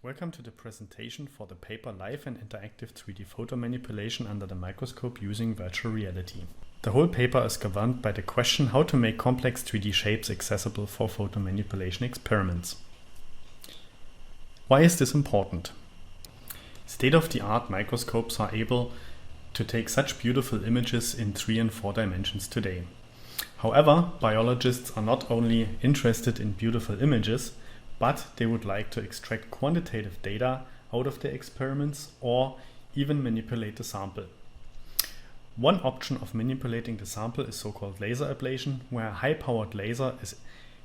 Welcome to the presentation for the paper Live and Interactive 3D Photo Manipulation under the microscope using virtual reality. The whole paper is governed by the question how to make complex 3D shapes accessible for photo manipulation experiments. Why is this important? State-of-the-art microscopes are able to take such beautiful images in 3 and 4 dimensions today. However, biologists are not only interested in beautiful images, but they would like to extract quantitative data out of their experiments or even manipulate the sample. One option of manipulating the sample is so-called laser ablation, where a high-powered laser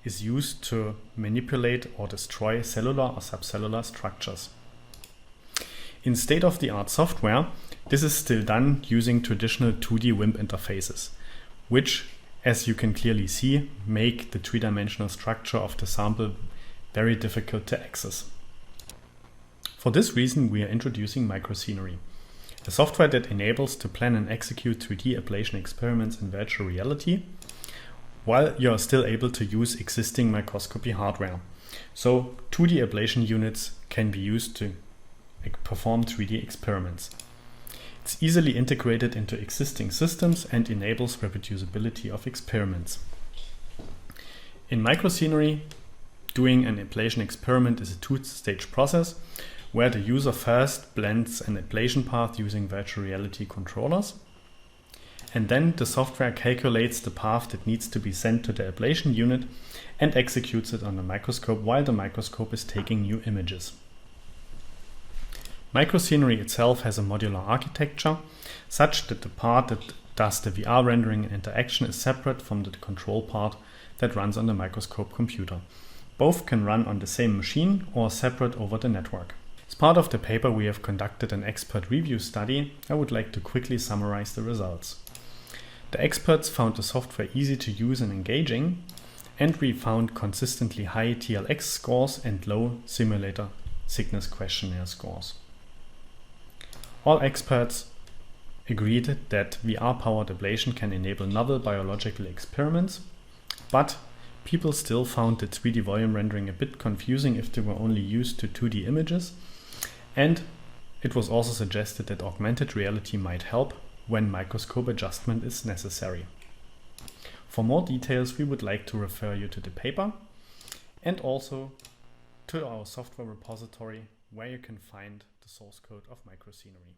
is used to manipulate or destroy cellular or subcellular structures. In state-of-the-art software, this is still done using traditional 2D WIMP interfaces, which, as you can clearly see, make the three-dimensional structure of the sample very difficult to access. For this reason, we are introducing microscenery, a software that enables to plan and execute 3D ablation experiments in virtual reality, while you are still able to use existing microscopy hardware. So 2D ablation units can be used to perform 3D experiments. It's easily integrated into existing systems and enables reproducibility of experiments. In microscenery, doing an ablation experiment is a two-stage process where the user first blends an ablation path using virtual reality controllers, and then the software calculates the path that needs to be sent to the ablation unit and executes it on the microscope while the microscope is taking new images. Microscenery itself has a modular architecture such that the part that does the VR rendering and interaction is separate from the control part that runs on the microscope computer. Both can run on the same machine or separate over the network. As part of the paper, we have conducted an expert review study. I would like to quickly summarize the results. The experts found the software easy to use and engaging, and we found consistently high TLX scores and low simulator sickness questionnaire scores. All experts agreed that VR-powered ablation can enable novel biological experiments, but people still found the 3D volume rendering a bit confusing if they were only used to 2D images, and it was also suggested that augmented reality might help when microscope adjustment is necessary. For more details, we would like to refer you to the paper and also to our software repository where you can find the source code of microscenery.